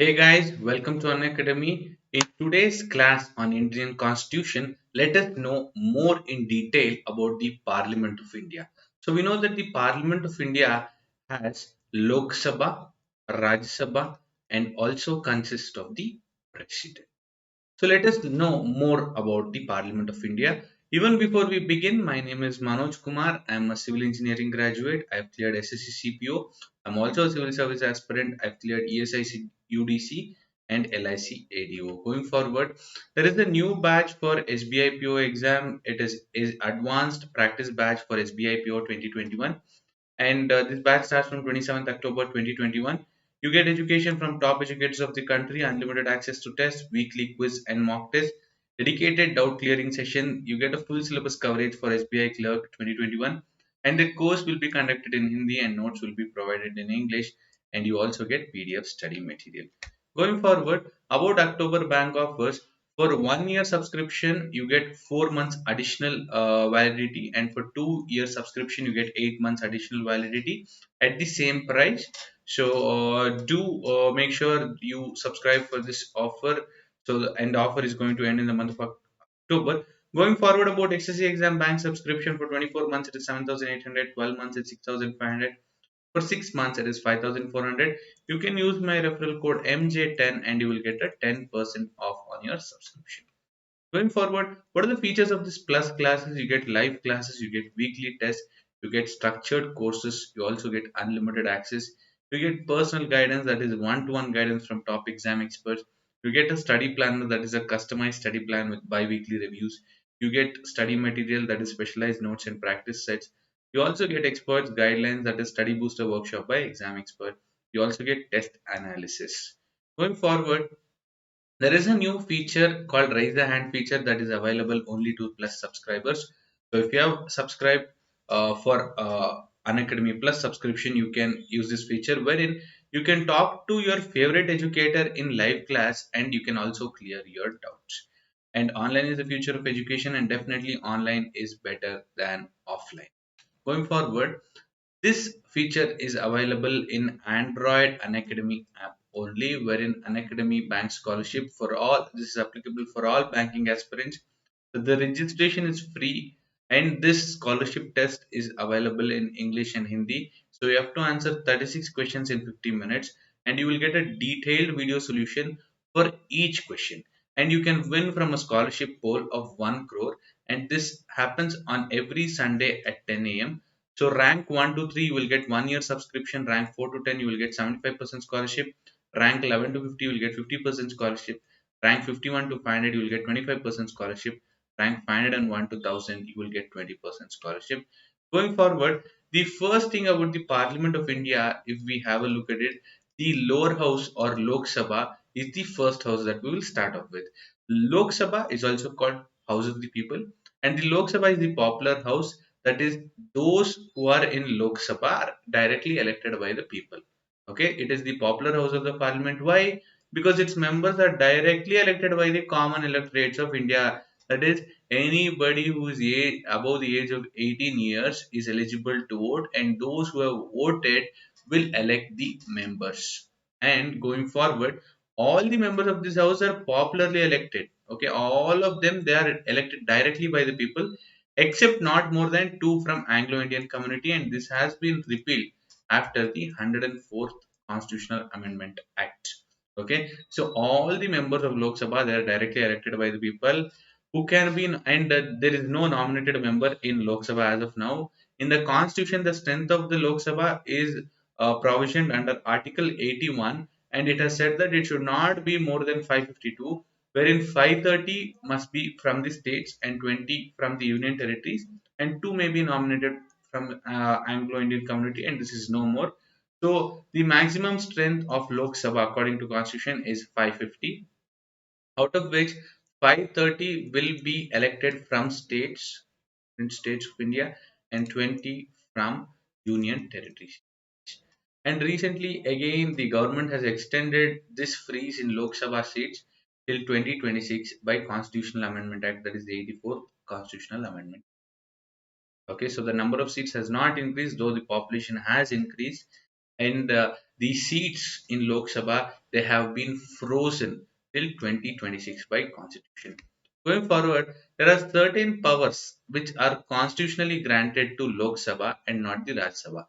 Hey guys, welcome to Unacademy. In today's class on Indian Constitution, let us know more in detail about the Parliament of India. So we know that the Parliament of India has Lok Sabha, Rajya Sabha, and also consists of the President. So let us know more about the Parliament of India. Even before we begin, my name is Manoj Kumar. I am a civil engineering graduate. I have cleared SSC CPO. I'm also a civil service aspirant. I've cleared ESIC UDC and LIC ADO. Going forward, there is a new batch for SBI PO exam. It is advanced practice batch for SBI PO 2021, and this batch starts from 27th October 2021. You get education from top educators of the country, unlimited access to tests, weekly quiz and mock tests, dedicated doubt clearing session. You get a full syllabus coverage for SBI Clerk 2021, and the course will be conducted in Hindi and notes will be provided in English, and you also get PDF study material. Going forward, about October bank offers, for 1 year subscription, you get 4 months additional validity, and for 2 year subscription, you get 8 months additional validity at the same price. So do make sure you subscribe for this offer. And the offer is going to end in the month of October. Going forward, about XSC exam bank subscription for 24 months, it is 7,800. 12 months, it's 6,500. For 6 months, it is 5,400. You can use my referral code MJ10 and you will get a 10% off on your subscription. Going forward, what are the features of this plus classes? You get live classes, you get weekly tests, you get structured courses, you also get unlimited access, you get personal guidance, that is one-to-one guidance from top exam experts, you get a study planner, that is a customized study plan with bi-weekly reviews, you get study material, that is specialized notes and practice sets, you also get experts guidelines, that is study booster workshop by exam expert, you also get test analysis. Going forward, there is a new feature called raise the hand feature that is available only to plus subscribers. So if you have subscribed for Unacademy Plus subscription, you can use this feature wherein you can talk to your favorite educator in live class and you can also clear your doubts. And online is the future of education, and definitely online is better than offline. Going forward, this feature is available in Android Unacademy app only, wherein Unacademy Bank Scholarship for all. This is applicable for all banking aspirants. The registration is free, and this scholarship test is available in English and Hindi. So you have to answer 36 questions in 50 minutes, and you will get a detailed video solution for each question. And you can win from a scholarship pool of 1 crore, and this happens on every Sunday at 10 a.m. So rank 1 to 3 you will get 1 year subscription, rank 4 to 10 you will get 75% scholarship, rank 11 to 50 you will get 50% scholarship, rank 51 to 500 you will get 25% scholarship, rank 501 to 1000 you will get 20% scholarship. Going forward, the first thing about the Parliament of India, if we have a look at it, the lower house or Lok Sabha is the first house that we will start off with. Lok Sabha is also called House of the People, and the Lok Sabha is the popular house, that is those who are in Lok Sabha are directly elected by the people. Okay, it is the popular house of the parliament. Why? Because its members are directly elected by the common electorates of India. That is, anybody who is above the age of 18 years is eligible to vote, and those who have voted will elect the members. And going forward, all the members of this house are popularly elected. Okay, all of them, they are elected directly by the people, except not more than two from Anglo-Indian community, and this has been repealed after the 104th Constitutional Amendment Act. Okay, so all the members of Lok Sabha, they are directly elected by the people who can be, and there is no nominated member in Lok Sabha as of now. In the Constitution, the strength of the Lok Sabha is provisioned under Article 81, and it has said that it should not be more than 552, wherein 530 must be from the states and 20 from the union territories, and 2 may be nominated from Anglo-Indian community, and this is no more. So the maximum strength of Lok Sabha according to Constitution is 550, out of which 530 will be elected from states in states of India and 20 from union territories. And recently, again, the government has extended this freeze in Lok Sabha seats till 2026 by Constitutional Amendment Act, that is the 84th Constitutional Amendment. Okay, so the number of seats has not increased, though the population has increased, and the seats in Lok Sabha, they have been frozen till 2026 by constitution. Going forward, there are certain powers which are constitutionally granted to Lok Sabha and not the Raj Sabha.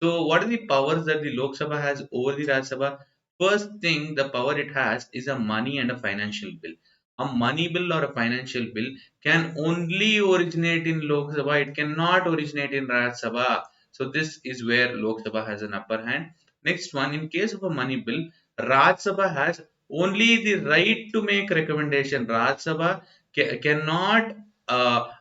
So, what are the powers that the Lok Sabha has over the Raj Sabha? First thing, the power it has is a money and a financial bill. A money bill or a financial bill can only originate in Lok Sabha. It cannot originate in Raj Sabha. So, this is where Lok Sabha has an upper hand. Next one, in case of a money bill, Raj Sabha has only the right to make recommendation. Raj Sabha cannot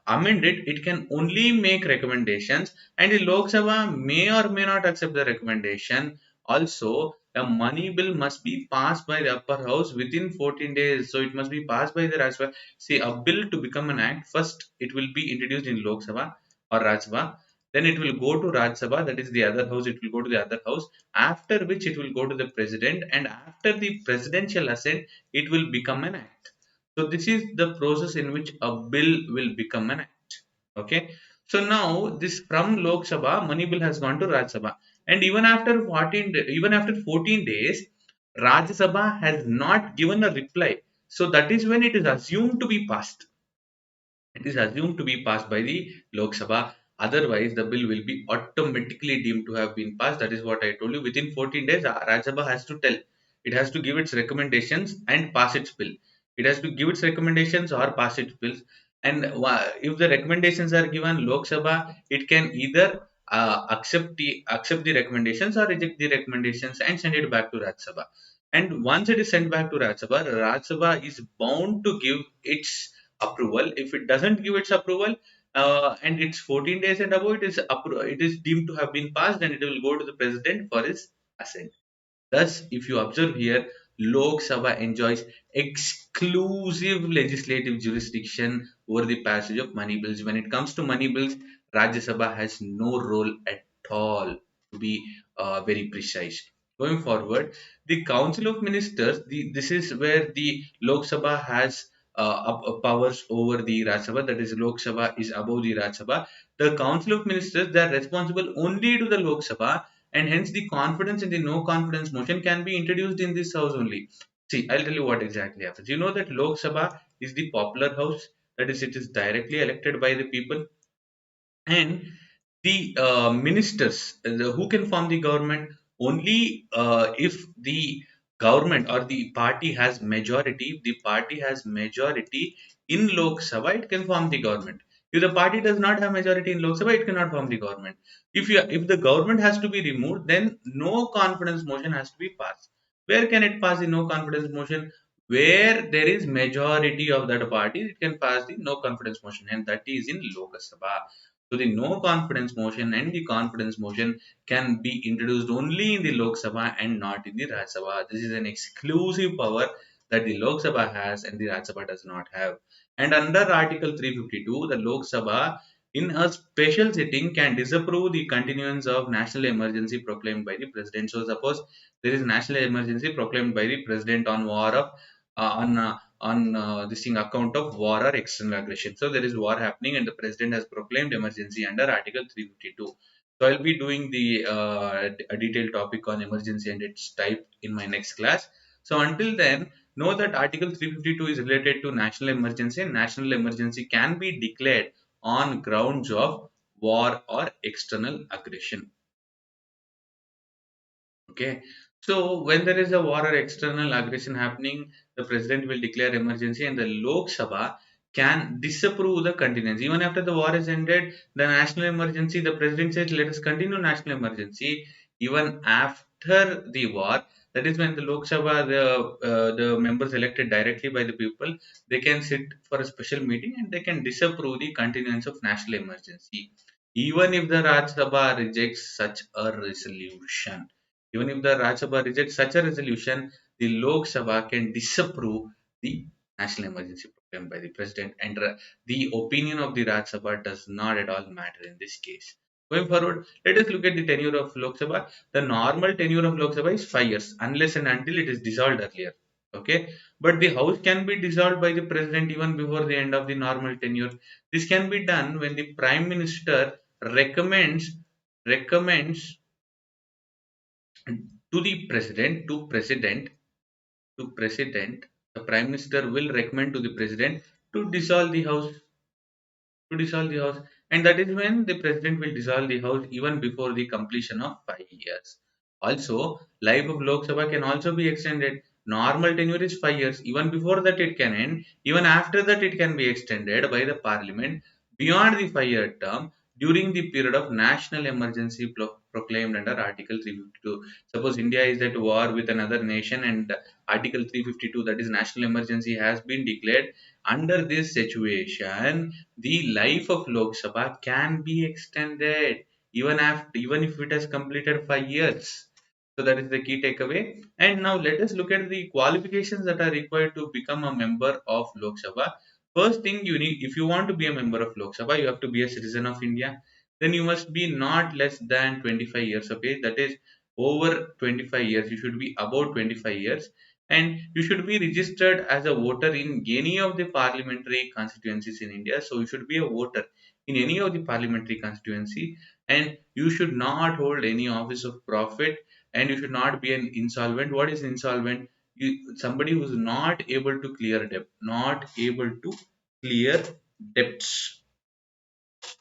amend it. It can only make recommendations, and the Lok Sabha may or may not accept the recommendation. Also, a money bill must be passed by the upper house within 14 days. So it must be passed by the Raj Sabha. See, a bill to become an act, first it will be introduced in Lok Sabha or Raj Sabha. Then it will go to Raj Sabha, that is the other house. It will go to the other house. After which it will go to the president, and after the presidential assent, it will become an act. So this is the process in which a bill will become an act. Okay. So now this from Lok Sabha, money bill has gone to Raj Sabha, and even after 14 days, Raj Sabha has not given a reply. So that is when it is assumed to be passed. It is assumed to be passed by the Lok Sabha. Otherwise, the bill will be automatically deemed to have been passed. That is what I told you. Within 14 days, Rajya Sabha has to tell. It has to give its recommendations and pass its bill. It has to give its recommendations or pass its bills. And if the recommendations are given, Lok Sabha, it can either accept the recommendations or reject the recommendations and send it back to Rajya Sabha. And once it is sent back to Rajya Sabha is bound to give its approval. If it doesn't give its approval and it's 14 days and above, it is deemed to have been passed, and it will go to the president for his assent. Thus, if you observe here, Lok Sabha enjoys exclusive legislative jurisdiction over the passage of money bills. When it comes to money bills, Rajya Sabha has no role at all, to be very precise. Going forward, the Council of Ministers, this is where the Lok Sabha has powers over the Rajya Sabha, that is, Lok Sabha is above the Rajya Sabha. The Council of Ministers, they are responsible only to the Lok Sabha, and hence the confidence in the no confidence motion can be introduced in this house only. See, I'll tell you what exactly happens. You know that Lok Sabha is the popular house, that is, it is directly elected by the people, and the ministers who can form the government only if the government or the party has majority. If the party has majority in Lok Sabha, it can form the government. If the party does not have majority in Lok Sabha, it cannot form the government. If the government has to be removed, then no confidence motion has to be passed. Where can it pass the no confidence motion? Where there is majority of that party, it can pass the no confidence motion, and that is in Lok Sabha. So the no confidence motion and the confidence motion can be introduced only in the Lok Sabha and not in the Rajya Sabha. This is an exclusive power that the Lok Sabha has and the Rajya Sabha does not have. And under Article 352, the Lok Sabha in a special sitting can disapprove the continuance of national emergency proclaimed by the president. So suppose there is national emergency proclaimed by the president on war of on this thing account of war or external aggression. So there is war happening and the president has proclaimed emergency under Article 352. So I'll be doing the a detailed topic on emergency and its type in my next class. So until then, know that Article 352 is related to national emergency, and national emergency can be declared on grounds of war or external aggression. Okay. So when there is a war or external aggression happening, the president will declare emergency, and the Lok Sabha can disapprove the continuance. Even after the war is ended, the national emergency, the president says, let us continue national emergency. Even after the war, that is when the Lok Sabha, the members elected directly by the people, they can sit for a special meeting and they can disapprove the continuance of national emergency. Even if the Raj Sabha rejects such a resolution. Even if the Rajya Sabha rejects such a resolution, the Lok Sabha can disapprove the national emergency proclaimed by the president, and the opinion of the Rajya Sabha does not at all matter in this case. Going forward, let us look at the tenure of Lok Sabha. The normal tenure of Lok Sabha is 5 years, unless and until it is dissolved earlier. Okay, but the House can be dissolved by the president even before the end of the normal tenure. This can be done when the Prime Minister recommends to the president, the prime minister will recommend to the president to dissolve the house, and that is when the president will dissolve the house even before the completion of 5 years. Also, life of Lok Sabha can also be extended. Normal tenure is 5 years. Even before that it can end. Even after that it can be extended by the parliament beyond the 5 year term during the period of national emergency proclaimed under Article 352. Suppose India is at war with another nation and Article 352, that is national emergency, has been declared. Under this situation, the life of Lok Sabha can be extended even if it has completed 5 years. So that is the key takeaway. And now let us look at the qualifications that are required to become a member of Lok Sabha. First thing you need, if you want to be a member of Lok Sabha, you have to be a citizen of India. Then you must be not less than 25 years of age. That is over 25 years. You should be about 25 years, and you should be registered as a voter in any of the parliamentary constituencies in India. So you should be a voter in any of the parliamentary constituency, and you should not hold any office of profit, and you should not be an insolvent. What is insolvent? Somebody who is not able to clear debt, not able to clear debts.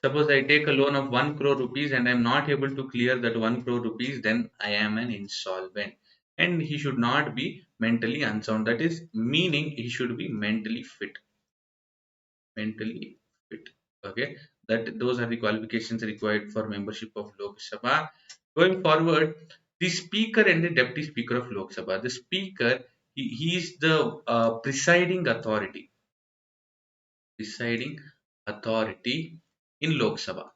Suppose I take a loan of 1 crore rupees and I am not able to clear that 1 crore rupees, then I am an insolvent. And he should not be mentally unsound. That is meaning he should be mentally fit. Mentally fit. Okay. That those are the qualifications required for membership of Lok Sabha. Going forward, the speaker and the deputy speaker of Lok Sabha. The speaker, he is the presiding authority in Lok Sabha.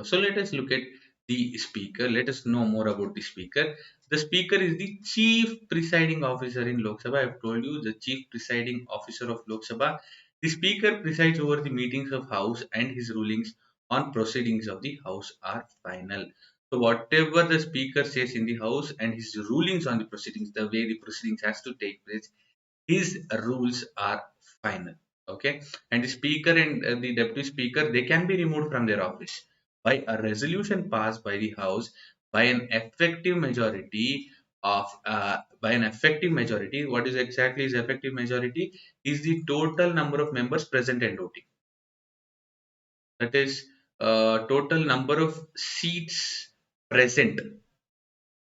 So let us look at the speaker. Let us know more about the speaker. The speaker is the chief presiding officer in Lok Sabha. I have told you, the chief presiding officer of Lok Sabha. The speaker presides over the meetings of house, and his rulings on proceedings of the house are final. So whatever the speaker says in the house and his rulings on the proceedings, the way the proceedings has to take place, his rules are final. Okay. And the speaker and the deputy speaker, they can be removed from their office by a resolution passed by the house by an effective majority of what is exactly is effective majority? Is the total number of members present and voting. That is total number of seats present.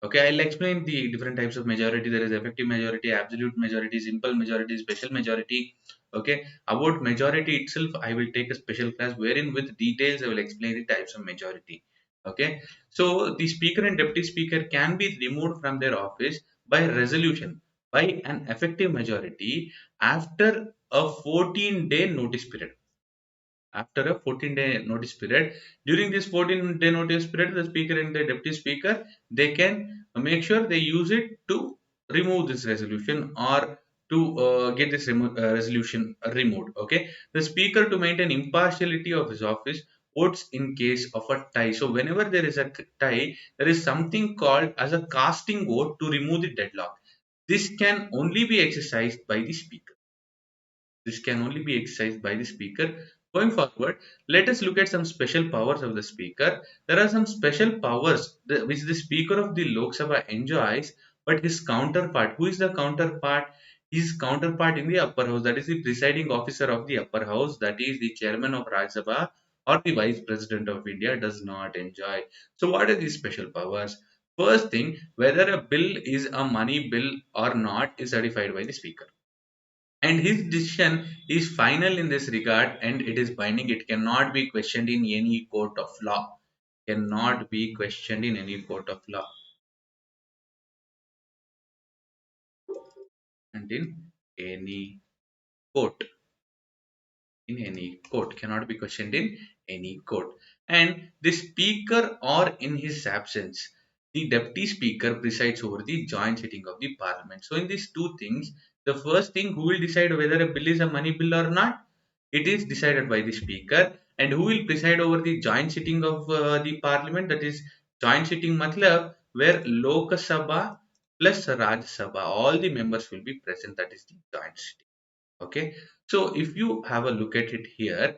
Okay, I'll explain the different types of majority. There is effective majority, absolute majority, simple majority, special majority. Okay, about majority itself, I will take a special class wherein with details I will explain the types of majority. Okay, so the speaker and deputy speaker can be removed from their office by resolution by an effective majority after a 14-day notice period. After a 14-day notice period, during this 14-day notice period, the speaker and the deputy speaker, they can make sure they use it to remove this resolution or to get this resolution removed. Okay, the speaker, to maintain impartiality of his office, votes in case of a tie. So whenever there is a tie, there is something called as a casting vote to remove the deadlock. This can only be exercised by the speaker. This can only be exercised by the speaker. Going forward, let us look at some special powers of the speaker. There are some special powers which the speaker of the Lok Sabha enjoys, but his counterpart, who is the counterpart? His counterpart in the upper house, that is the presiding officer of the upper house, that is the chairman of Rajya Sabha or the vice president of India, does not enjoy. So what are these special powers? First thing, whether a bill is a money bill or not is certified by the speaker, and his decision is final in this regard, and it is binding. It cannot be questioned in any court of law. Cannot be questioned in any court of law. And any court in any court cannot be questioned in any court. And the speaker, or in his absence, the deputy speaker presides over the joint sitting of the parliament. So in these two things, the first thing, who will decide whether a bill is a money bill or not? It is decided by the speaker. And who will preside over the joint sitting of the parliament? That is joint sitting matlab where Lok Sabha plus Rajya Sabha, all the members will be present. That is the joint sitting. Okay, so if you have a look at it here,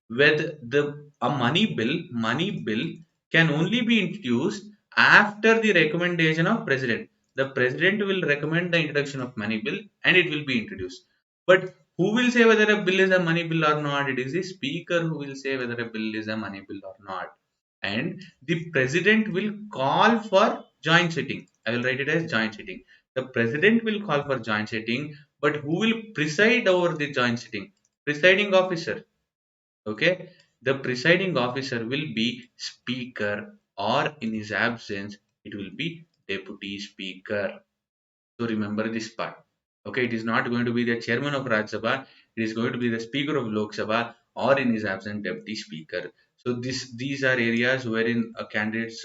whether the a money bill can only be introduced after the recommendation of president. The president will recommend the introduction of money bill and it will be introduced. But who will say whether a bill is a money bill or not? It is the speaker who will say whether a bill is a money bill or not. And the president will call for joint sitting. I will write it as joint sitting. The president will call for joint sitting, but who will preside over the joint sitting? Presiding officer. Okay, the presiding officer will be speaker, or in his absence it will be deputy speaker. So remember this part. Okay, it is not going to be the chairman of Rajya Sabha, it is going to be the speaker of Lok Sabha, or in his absence deputy speaker. So these are areas wherein candidates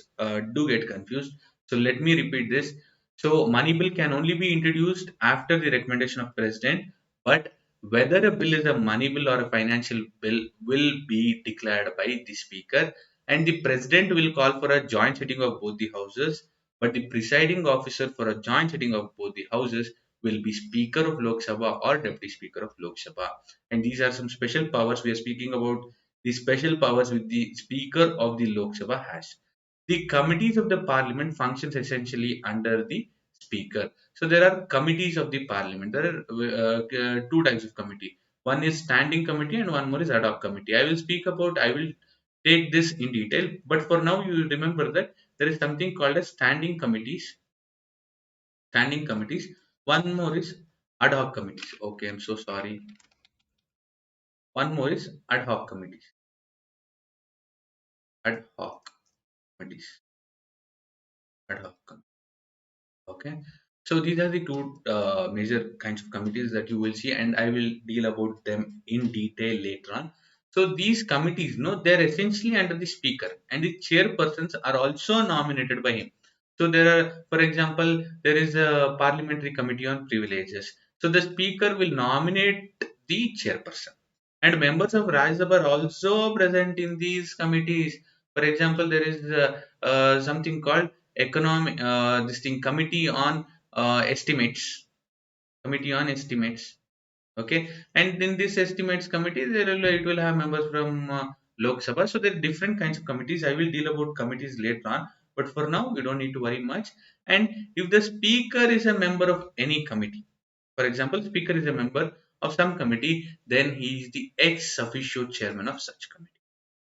do get confused. So let me repeat this. So money bill can only be introduced after the recommendation of president, but whether a bill is a money bill or a financial bill will be declared by the speaker, and the president will call for a joint sitting of both the houses, but the presiding officer for a joint sitting of both the houses will be Speaker of Lok Sabha or Deputy Speaker of Lok Sabha. And these are some special powers. We are speaking about the special powers which the Speaker of the Lok Sabha has. The committees of the parliament functions essentially under the speaker. So there are committees of the parliament. There are two types of committee. One is standing committee and one more is ad hoc committee. I will take this in detail, but for now you remember that there is something called as standing committees. One more is ad hoc committees. Okay, I'm so sorry. One more is ad hoc committees. Ad hoc committees. Ad hoc committees. Okay, so these are the two major kinds of committees that you will see, and I will deal about them in detail later on. So these committees, no, they're essentially under the speaker, and the chairpersons are also nominated by him. So there are, for example, there is a parliamentary committee on privileges. So the speaker will nominate the chairperson, and members of Rajya Sabha are also present in these committees. For example, there is something called economic this thing committee on estimates. Okay, and in this estimates committee it will have members from Lok Sabha. So there are different kinds of committees. I will deal about committees later on, but for now we don't need to worry much. And if the speaker is a member of any committee, for example, speaker is a member of some committee, then he is the ex officio chairman of such committee.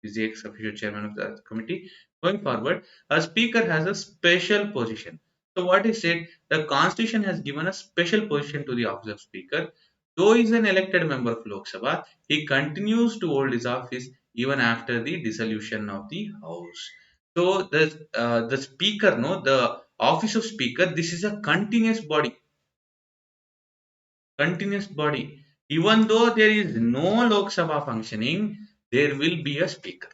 Is the ex officio chairman of that committee. Going forward, a speaker has a special position. So what is said, the constitution has given a special position to the office of speaker. Though he is an elected member of Lok Sabha, he continues to hold his office even after the dissolution of the house. So the speaker, no, the office of speaker, this is a continuous body. Even though there is no Lok Sabha functioning, there will be a speaker.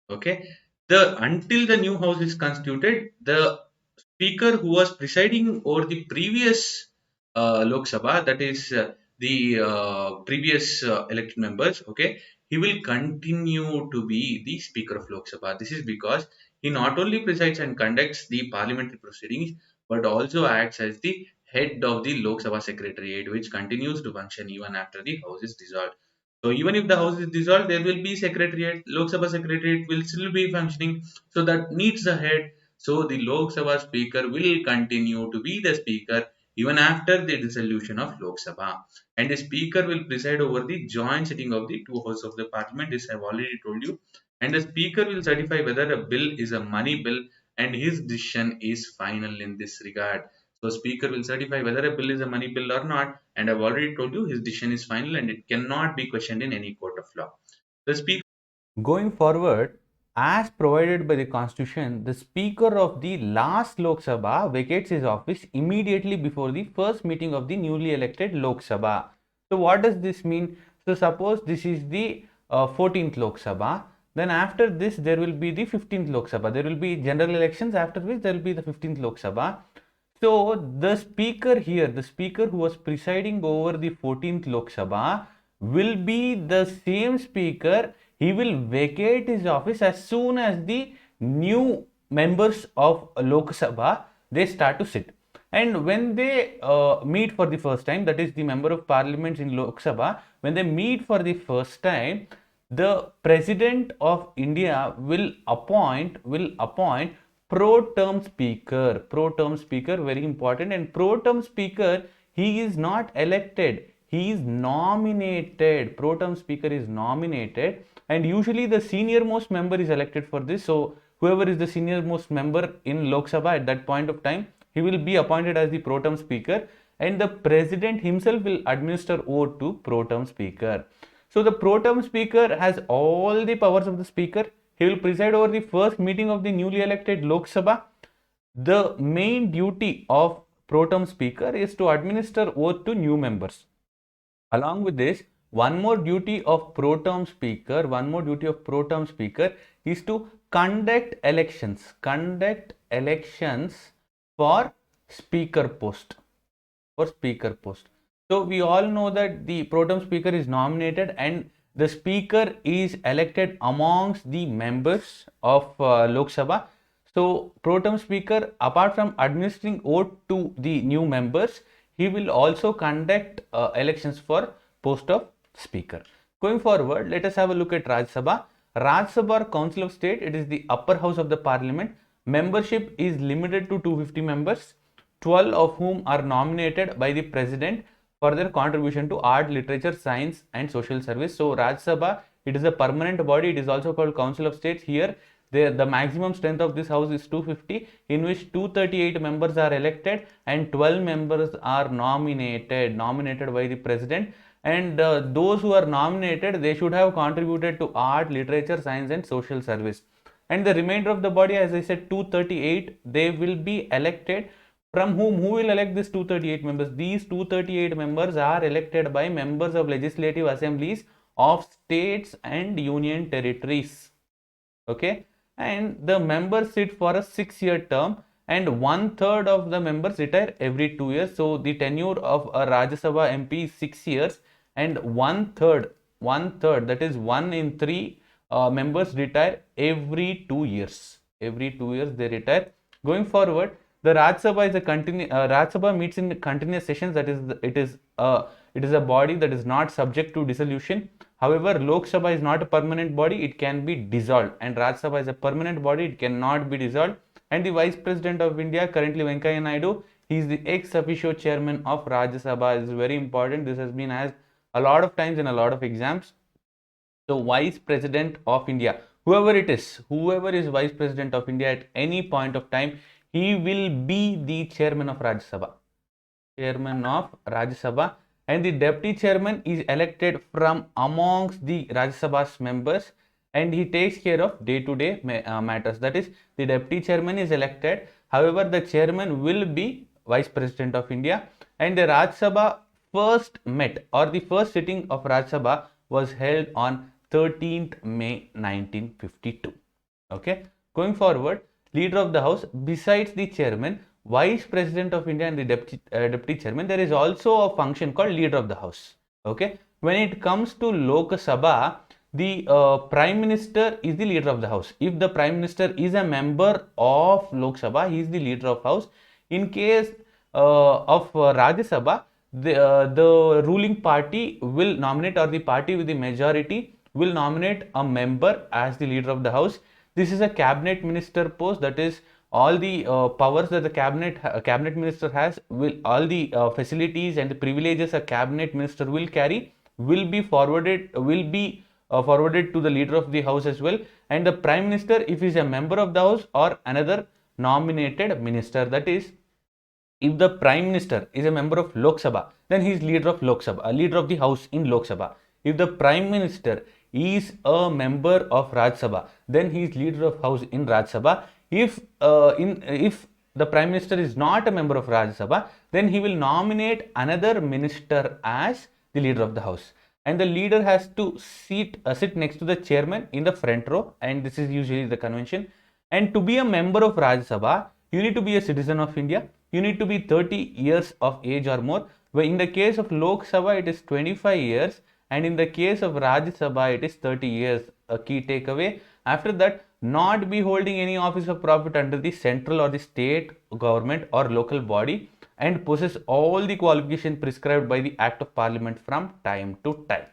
Okay. The until the new house is constituted, the speaker who was presiding over the previous Lok Sabha, that is the previous elected members, okay, he will continue to be the Speaker of Lok Sabha. This is because he not only presides and conducts the parliamentary proceedings, but also acts as the head of the Lok Sabha Secretariat, which continues to function even after the house is dissolved. So even if the house is dissolved, there will be secretariat. Lok Sabha Secretariat will still be functioning. So that needs a head. So the Lok Sabha Speaker will continue to be the Speaker even after the dissolution of Lok Sabha. And the Speaker will preside over the joint sitting of the two houses of the Parliament. This I have already told you. And the Speaker will certify whether a bill is a money bill, and his decision is final in this regard. So Speaker will certify whether a bill is a money bill or not, and I've already told you his decision is final and it cannot be questioned in any court of law. The Speaker. Going forward, as provided by the Constitution, the Speaker of the last Lok Sabha vacates his office immediately before the first meeting of the newly elected Lok Sabha. So what does this mean? So suppose this is the 14th Lok Sabha, then after this there will be the 15th Lok Sabha. There will be general elections, after which there will be the 15th Lok Sabha. So the speaker here, the speaker who was presiding over the 14th Lok Sabha, will be the same speaker. He will vacate his office as soon as the new members of Lok Sabha they start to sit. And when they meet for the first time, that is the member of parliament in Lok Sabha, when they meet for the first time, the president of India will appoint pro-term speaker. Pro-term speaker, very important. And pro-term speaker, he is not elected. He is nominated. Pro-term speaker is nominated. And usually the senior most member is elected for this. So whoever is the senior most member in Lok Sabha at that point of time, he will be appointed as the pro-term speaker. And the president himself will administer oath to pro-term speaker. So the pro-term speaker has all the powers of the speaker. He will preside over the first meeting of the newly elected Lok Sabha. The main duty of pro-term speaker is to administer oath to new members. Along with this, one more duty of pro-term speaker, is to conduct elections for speaker post. So we all know that the pro-term speaker is nominated and the speaker is elected amongst the members of Lok Sabha. So pro-term speaker, apart from administering oath to the new members, he will also conduct elections for post of speaker. Going forward, let us have a look at Rajya Sabha. Rajya Sabha or Council of State, it is the upper house of the parliament. Membership is limited to 250 members, 12 of whom are nominated by the president for their contribution to art, literature, science and social service. So Rajya Sabha, it is a permanent body. It is also called Council of States. Here the maximum strength of this house is 250, in which 238 members are elected and 12 members are nominated by the president. And those who are nominated, they should have contributed to art, literature, science and social service. And the remainder of the body, as I said, 238, they will be elected from whom? Who will elect these 238 members? These 238 members are elected by members of legislative assemblies of states and union territories. Okay, and the members sit for a 6-year term and 1/3 of the members retire every 2 years. So the tenure of a Rajya Sabha MP is 6 years and 1/3, that is 1 in 3 members retire every 2 years. Every 2 years they retire. Going forward, the Rajya Sabha is a Rajya Sabha meets in continuous sessions. That is, it is a body that is not subject to dissolution. However, Lok Sabha is not a permanent body; it can be dissolved, and Rajya Sabha is a permanent body; it cannot be dissolved. And the Vice President of India, currently Venkaiah Naidu, he is the ex officio chairman of Rajya Sabha. This is very important. This has been asked a lot of times in a lot of exams. So, Vice President of India, whoever is Vice President of India at any point of time, he will be the chairman of Rajya Sabha. And the deputy chairman is elected from amongst the Rajya Sabha's members and he takes care of day-to-day matters. That is, the deputy chairman is elected. However, the chairman will be Vice President of India, and the Rajya Sabha first met, or the first sitting of Rajya Sabha was held on 13th May 1952. Okay, going forward, leader of the house, besides the chairman, Vice President of India and the deputy chairman, there is also a function called leader of the house. Okay, when it comes to Lok Sabha, the prime minister is the leader of the house. If the prime minister is a member of Lok Sabha, he is the leader of house. In case of Rajya Sabha, the ruling party will nominate, or the party with the majority will nominate a member as the leader of the house. This is a cabinet minister post, that is, all the powers that the cabinet minister has, will all the facilities and the privileges a cabinet minister will carry will be forwarded to the leader of the house as well. And the prime minister, if he is a member of the house or another nominated minister, that is, if the prime minister is a member of Lok Sabha, then he is leader of Lok Sabha, leader of the house in Lok Sabha. If the prime minister is a member of Rajya Sabha, then he is leader of house in Rajya Sabha. If the prime minister is not a member of Rajya Sabha, then he will nominate another minister as the leader of the house, and the leader has to sit next to the chairman in the front row, and this is usually the convention. And to be a member of Rajya Sabha, you need to be a citizen of India. You need to be 30 years of age or more. Where in the case of Lok Sabha, it is 25 years, and in the case of Rajya Sabha, it is 30 years. A key takeaway. After that, not be holding any office of profit under the central or the state government or local body, and possess all the qualifications prescribed by the Act of Parliament from time to time.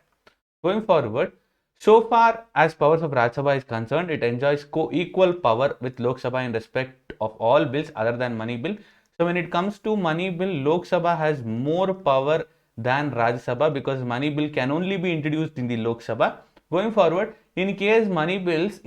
Going forward, so far as powers of Rajya Sabha is concerned, it enjoys co-equal power with Lok Sabha in respect of all bills other than money bill. So when it comes to money bill, Lok Sabha has more power than Rajya Sabha because money bill can only be introduced in the Lok Sabha. Going forward, in case of money bills,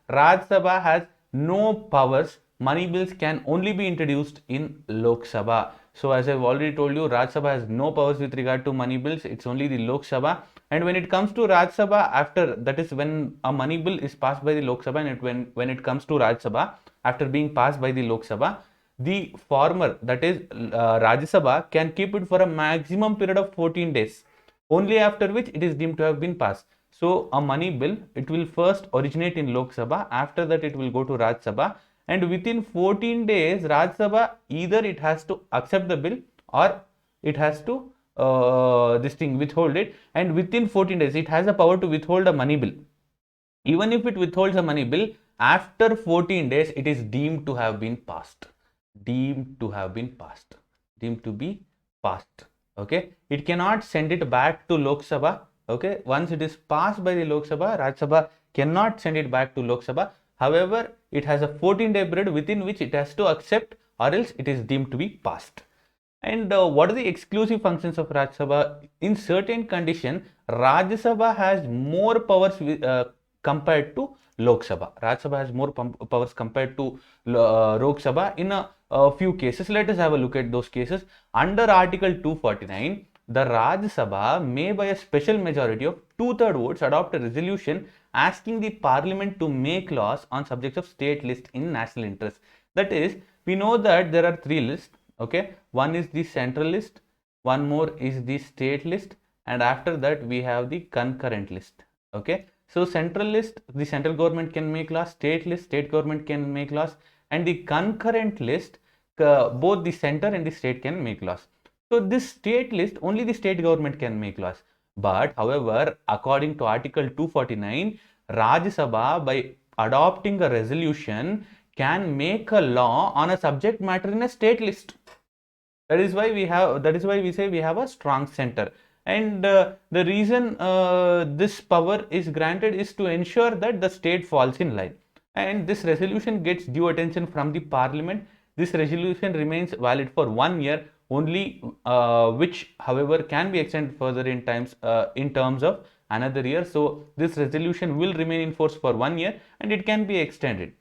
Rajya Sabha has no powers. Money bills can only be introduced in Lok Sabha. So as I've already told you, Rajya Sabha has no powers with regard to money bills. It's only the Lok Sabha. And when it comes to Rajya Sabha, after that is when a money bill is passed by the Lok Sabha, and when it comes to Rajya Sabha, after being passed by the Lok Sabha, the former, that is Rajya Sabha, can keep it for a maximum period of 14 days, only after which it is deemed to have been passed. So a money bill, it will first originate in Lok Sabha, after that it will go to Rajya Sabha, and within 14 days Rajya Sabha, either it has to accept the bill or it has to withhold it, and within 14 days it has the power to withhold a money bill. Even if it withholds a money bill, after 14 days it is deemed to have been passed. Deemed to have been passed. Deemed to be passed. Okay. It cannot send it back to Lok Sabha. Okay. Once it is passed by the Lok Sabha, Rajya Sabha cannot send it back to Lok Sabha. However, it has a 14-day period within which it has to accept, or else it is deemed to be passed. And what are the exclusive functions of Rajya Sabha? In certain condition, Rajya Sabha has more powers compared to Lok Sabha. Rajya Sabha has more powers compared to Lok Sabha in a few cases. Let us have a look at those cases. Under Article 249, the Rajya Sabha may by a special majority of 2/3 votes adopt a resolution asking the parliament to make laws on subjects of state list in national interest. That is, we know that there are three lists. Okay, one is the central list, one more is the state list, and after that we have the concurrent list. Okay, so central list, the central government can make laws, state list, state government can make laws, and the concurrent list, both the center and the state can make laws. So this state list, only the state government can make laws. But however, according to Article 249, Rajya Sabha, by adopting a resolution, can make a law on a subject matter in a state list. That is why we say we have a strong center. And the reason this power is granted is to ensure that the state falls in line. And this resolution gets due attention from the parliament. This resolution remains valid for 1 year only, which however can be extended further in terms of another year. So this resolution will remain in force for 1 year, and it can be extended.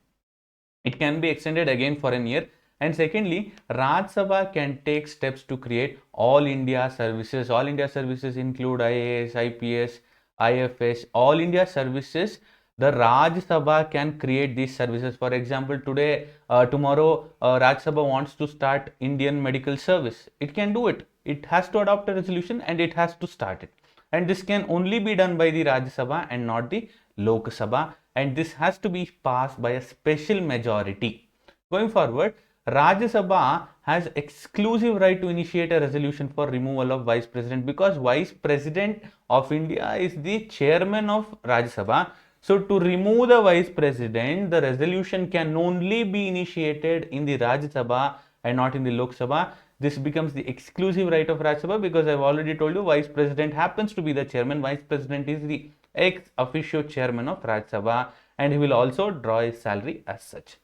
It can be extended again for an year. And secondly, Rajya Sabha can take steps to create all India services. All India services include IAS, IPS, IFS, all India services. The Rajya Sabha can create these services. For example, tomorrow, Rajya Sabha wants to start Indian medical service. It can do it. It has to adopt a resolution and it has to start it. And this can only be done by the Rajya Sabha and not the Lok Sabha. And this has to be passed by a special majority. Going forward, Rajya Sabha has exclusive right to initiate a resolution for removal of Vice President, because Vice President of India is the chairman of Rajya Sabha. So to remove the Vice President, the resolution can only be initiated in the Rajya Sabha and not in the Lok Sabha. This becomes the exclusive right of Rajya Sabha, because I've already told you Vice President happens to be the chairman. Vice President is the ex officio chairman of Rajya Sabha, and he will also draw his salary as such.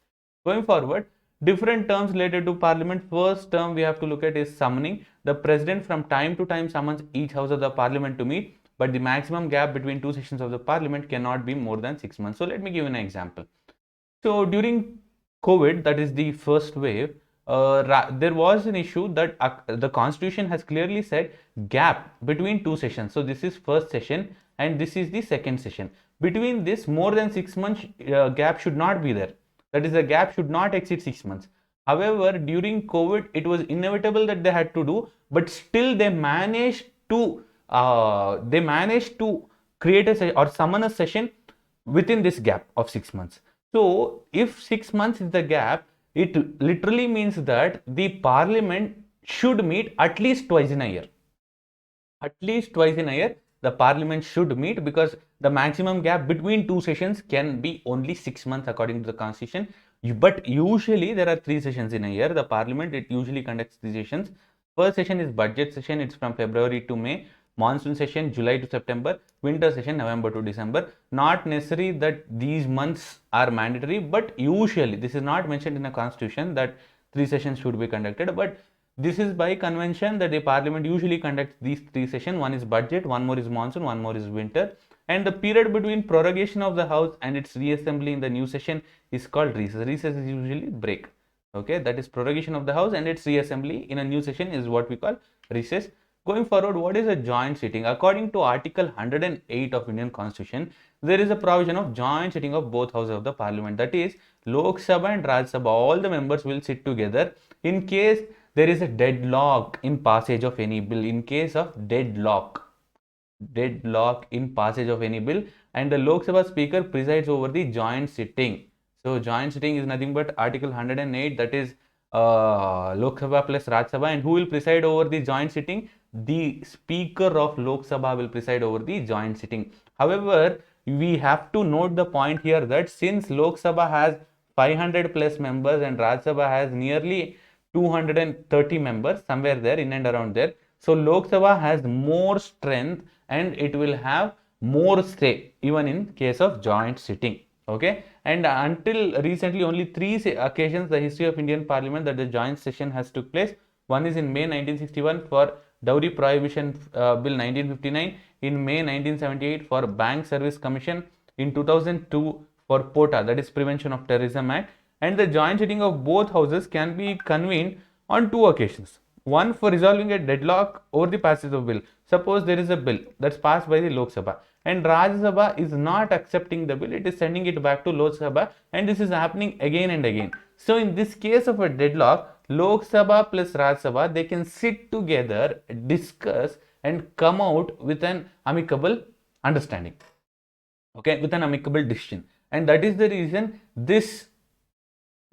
Going forward, different terms related to parliament. First term we have to look at is summoning. The president from time to time summons each house of the parliament to meet, but the maximum gap between two sessions of the parliament cannot be more than 6 months. So let me give you an example. So during COVID, that is the first wave, there was an issue that the constitution has clearly said gap between two sessions. So this is first session and this is the second session. Between this, more than 6 months gap should not be there. That is, the gap should not exceed 6 months. However, during COVID, it was inevitable that they had to do, but still they managed to create or summon a session within this gap of 6 months. So if 6 months is the gap, it literally means that the parliament should meet at least twice in a year. At least twice in a year, the parliament should meet, because the maximum gap between two sessions can be only 6 months according to the constitution. But usually there are 3 sessions in a year. The parliament, it usually conducts 3 sessions. First session is budget session. It's from February to May. monsoon session July to September, winter session November to December. Not necessary that these months are mandatory, but usually this is not mentioned in a constitution that 3 sessions should be conducted, but this is by convention that the parliament usually conducts these 3 sessions. One is budget, one more is monsoon, one more is winter, and the period between prorogation of the house and its reassembly in the new session is called recess. Recess is usually break. Okay, that is prorogation of the house and its reassembly in a new session is what we call recess. Going forward, what is a joint sitting? According to Article 108 of Indian Constitution, there is a provision of joint sitting of both houses of the parliament. That is, Lok Sabha and Raj Sabha, all the members will sit together in case there is a deadlock in passage of any bill. In case of deadlock in passage of any bill, and the Lok Sabha speaker presides over the joint sitting. So joint sitting is nothing but Article 108, that is Lok Sabha plus Raj Sabha, and who will preside over the joint sitting? The speaker of Lok Sabha will preside over the joint sitting. However, we have to note the point here that since Lok Sabha has 500 plus members and Raj Sabha has nearly 230 members, somewhere there in and around there, so Lok Sabha has more strength and it will have more say even in case of joint sitting. Okay, and until recently only 3 occasions the history of Indian Parliament that the joint session has took place. One is in May 1961 for Dowry Prohibition Bill 1959, in May 1978 for Bank Service Commission, in 2002 for POTA, that is Prevention of Terrorism Act, and the joint sitting of both houses can be convened on 2 occasions. One for resolving a deadlock over the passage of bill. Suppose there is a bill that's passed by the Lok Sabha and Rajya Sabha is not accepting the bill, it is sending it back to Lok Sabha, and this is happening again and again. So in this case of a deadlock, Lok Sabha plus Rajya Sabha, they can sit together, discuss and come out with an amicable understanding. Okay, with an amicable decision, and that is the reason this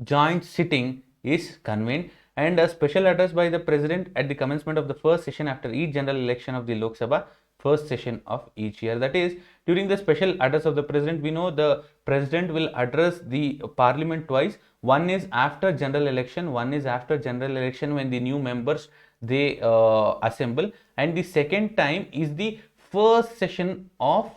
joint sitting is convened, and a special address by the president at the commencement of the first session after each general election of the Lok Sabha, first session of each year. That is, during the special address of the president, we know the president will address the parliament twice. One is after general election, one is after general election when the new members they assemble, and the second time is the first session of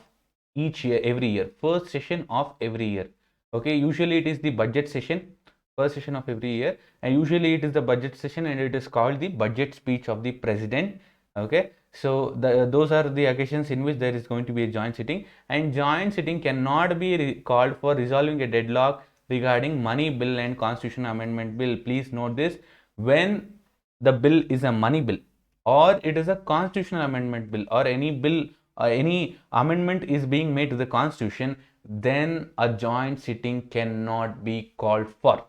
each year, every year, first session of every year. Okay, usually it is the budget session, first session of every year, and usually it is the budget session and it is called the budget speech of the president. Okay, so those are the occasions in which there is going to be a joint sitting, and joint sitting cannot be called for resolving a deadlock regarding money bill and constitution amendment bill. Please note this, when the bill is a money bill or it is a constitutional amendment bill or any bill any amendment is being made to the constitution, then a joint sitting cannot be called for.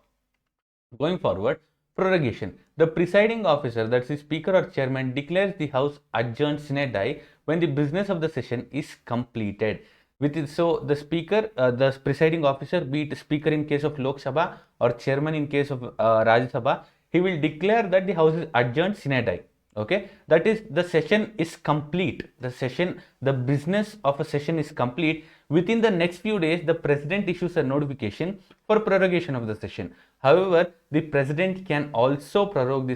Going forward, prorogation. The presiding officer, that's the speaker or chairman, declares the house adjourned sine die when the business of the session is completed. With it, so the speaker, the presiding officer, be it speaker in case of Lok Sabha or chairman in case of Rajya Sabha, he will declare that the house is adjourned sine die. Okay, that is, the session is complete. The business of a session is complete. Within the next few days, the president issues a notification for prorogation of the session. However, the president can also prorogue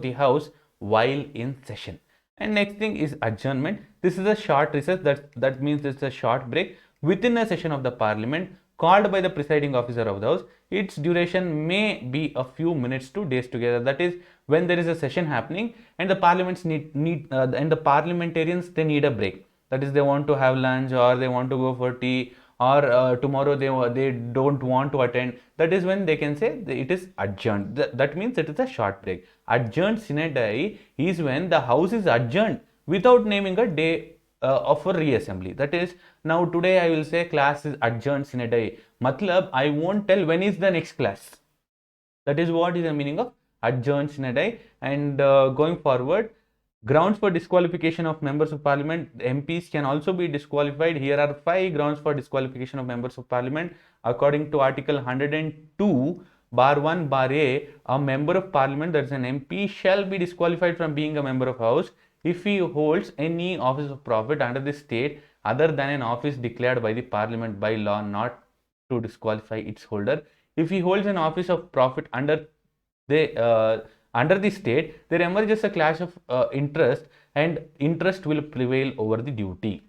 the house while in session. And next thing is adjournment. This is a short recess. That means it's a short break within a session of the parliament called by the presiding officer of the house. Its duration may be a few minutes to days together. That is, when there is a session happening and the parliaments and the parliamentarians, they need a break. That is, they want to have lunch or they want to go for tea, or tomorrow they don't want to attend. That is when they can say it is adjourned. That means it is a short break. Adjourned sine die is when the house is adjourned without naming a day of a reassembly. That is, now today I will say class is adjourned sine die. Matlab, I won't tell when is the next class. That is what is the meaning of adjourned sine die. And going forward, grounds for disqualification of members of parliament. MPs can also be disqualified. Here are 5 grounds for disqualification of members of parliament. According to Article 102 bar 1 bar a member of parliament, that is an MP, shall be disqualified from being a member of house if he holds any office of profit under the state other than an office declared by the parliament by law not to disqualify its holder. If he holds an office of profit under the under the state, there emerges a clash of interest, and interest will prevail over the duty.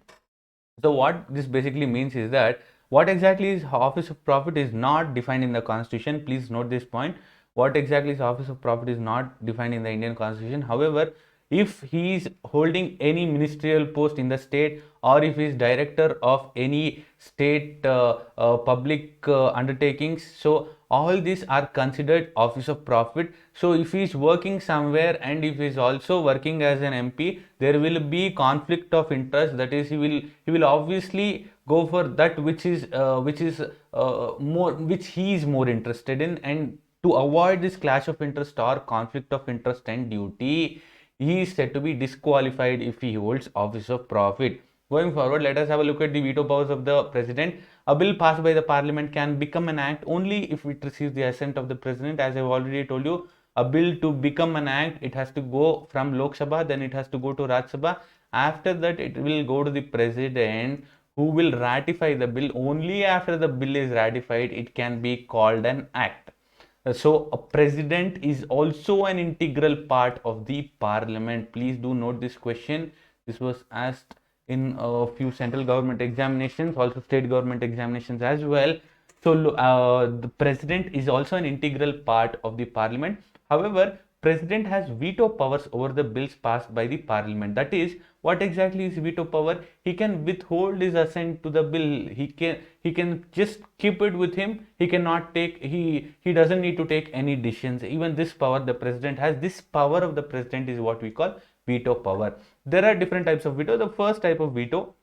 So what this basically means is that what exactly is office of profit is not defined in the constitution. Please note this point. What exactly is office of profit is not defined in the Indian constitution. However, if he is holding any ministerial post in the state, or if he is director of any state public undertakings, so all these are considered office of profit. So if he is working somewhere and if he is also working as an MP, there will be conflict of interest. That is, he will obviously go for that which is more, which he is more interested in. And to avoid this clash of interest or conflict of interest and duty, he is said to be disqualified if he holds office of profit. Going forward, let us have a look at the veto powers of the president. A bill passed by the parliament can become an act only if it receives the assent of the president. As I've already told you, a bill to become an act, it has to go from Lok Sabha, then it has to go to Raj Sabha. After that, it will go to the president, who will ratify the bill. Only after the bill is ratified, it can be called an act. So a president is also an integral part of the parliament. Please do note this question. This was asked in a few central government examinations, also state government examinations as well. So the president is also an integral part of the parliament. However, president has veto powers over the bills passed by the parliament. That is, what exactly is veto power? He can withhold his assent to the bill. He can just keep it with him. He cannot take, he doesn't need to take any decisions. Even this power the president has. This power of the president is what we call veto power. There are different types of veto. The first type of veto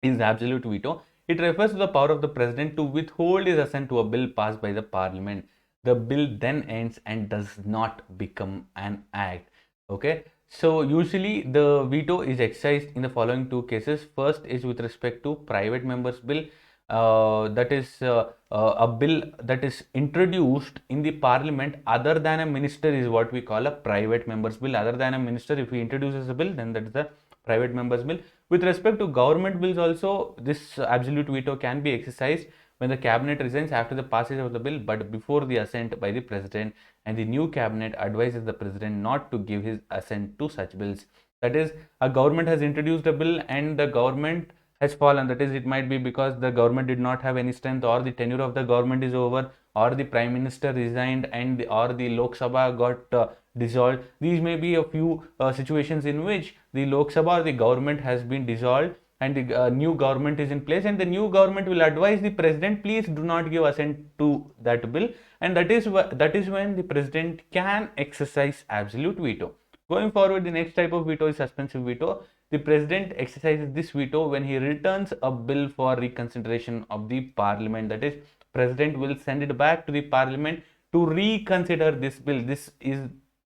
is absolute veto. It refers to the power of the president to withhold his assent to a bill passed by the parliament. The bill then ends and does not become an act. Okay. So usually the veto is exercised in the following two cases. First is with respect to private members bill. That is a bill that is introduced in the parliament other than a minister is what we call a private members bill. Other than a minister, if he introduces a bill, then that is a private members bill. With respect to government bills also, this absolute veto can be exercised when the cabinet resigns after the passage of the bill, but before the assent by the president, and the new cabinet advises the president not to give his assent to such bills. That is, a government has introduced a bill and the government has fallen. That is, it might be because the government did not have any strength, or the tenure of the government is over, or the prime minister resigned, and or the Lok Sabha got dissolved. These may be a few situations in which the Lok Sabha or the government has been dissolved and the new government is in place, and the new government will advise the president, please do not give assent to that bill, and that is when the president can exercise absolute veto. Going forward, the next type of veto is suspensive veto. The president exercises this veto when he returns a bill for reconsideration of the parliament. That is, president will send it back to the parliament to reconsider this bill. This is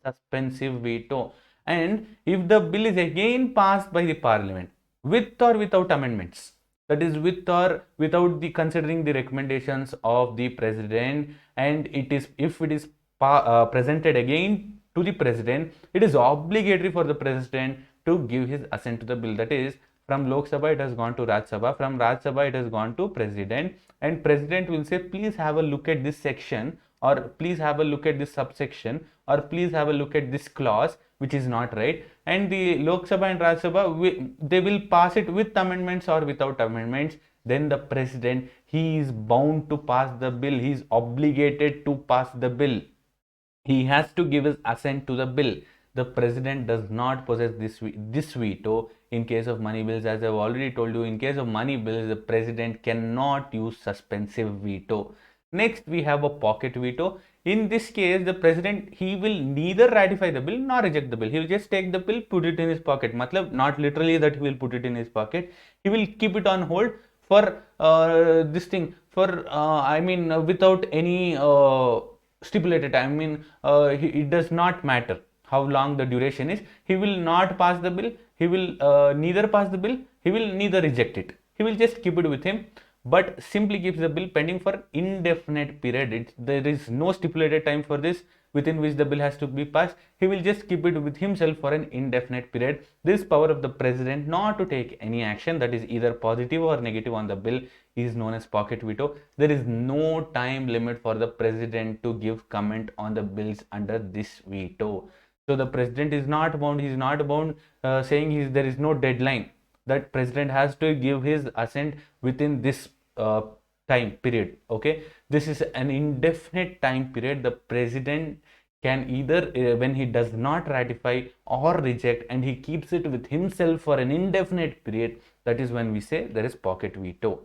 suspensive veto. And if the bill is again passed by the parliament with or without amendments, that is, with or without the considering the recommendations of the president, and it is, if it is presented again to the president, it is obligatory for the president to give his assent to the bill. That is, from Lok Sabha it has gone to Raj Sabha, from Raj Sabha it has gone to president, and president will say, please have a look at this section, or please have a look at this subsection, or please have a look at this clause which is not right. And the Lok Sabha and Raj Sabha, they will pass it with amendments or without amendments. Then the president, he is bound to pass the bill. He is obligated to pass the bill. He has to give his assent to the bill. The president does not possess this veto in case of money bills. As I've already told you, in case of money bills, the president cannot use suspensive veto. Next, we have a pocket veto. In this case, the president, he will neither ratify the bill nor reject the bill. He will just take the bill, put it in his pocket. Matlab, not literally that he will put it in his pocket. He will keep it on hold for this thing, for without any stipulated time. It does not matter how long the duration is. He will not pass the bill. He will neither pass the bill. He will neither reject it. He will just keep it with him, but simply keeps the bill pending for indefinite period. There is no stipulated time for this. within which the bill has to be passed, he will just keep it with himself for an indefinite period. This power of the president not to take any action that is either positive or negative on the bill is known as pocket veto. There is no time limit for the president to give comment on the bills under this veto. So the president is not bound, he is not bound saying there is no deadline that president has to give his assent within this time period. Okay, this is an indefinite time period. The president can either when he does not ratify or reject, and he keeps it with himself for an indefinite period, that is when we say there is pocket veto.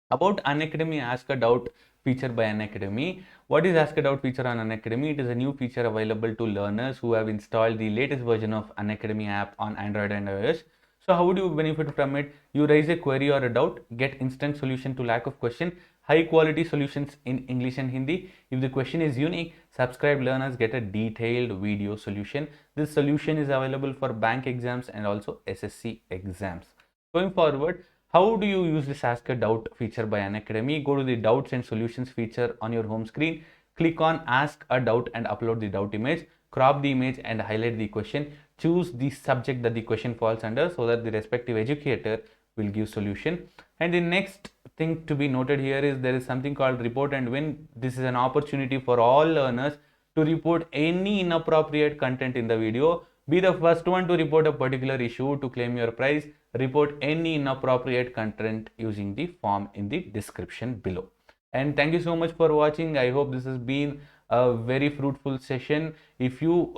About Unacademy Ask a Doubt feature by Unacademy. What is Ask a Doubt feature on Unacademy? It is a new feature available to learners who have installed the latest version of Unacademy app on Android and iOS. So how would you benefit from it? You raise a query or a doubt, get instant solution to lack of question, high quality solutions in English and Hindi. If the question is unique, subscribed learners get a detailed video solution. This solution is available for bank exams and also SSC exams. Going forward, how do you use this Ask a Doubt feature by Unacademy? Go to the Doubts and Solutions feature on your home screen. Click on Ask a Doubt and upload the doubt image. Crop the image and highlight the question. Choose the subject that the question falls under so that the respective educator will give solution. And the next thing to be noted here is there is something called Report and Win. This is an opportunity for all learners to report any inappropriate content in the video. Be the first one to report a particular issue to claim your prize. Report any inappropriate content using the form in the description below. And thank you so much for watching. I hope this has been a very fruitful session. If you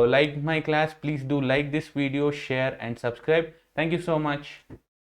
like my class, please do like this video, share and subscribe. Thank you so much.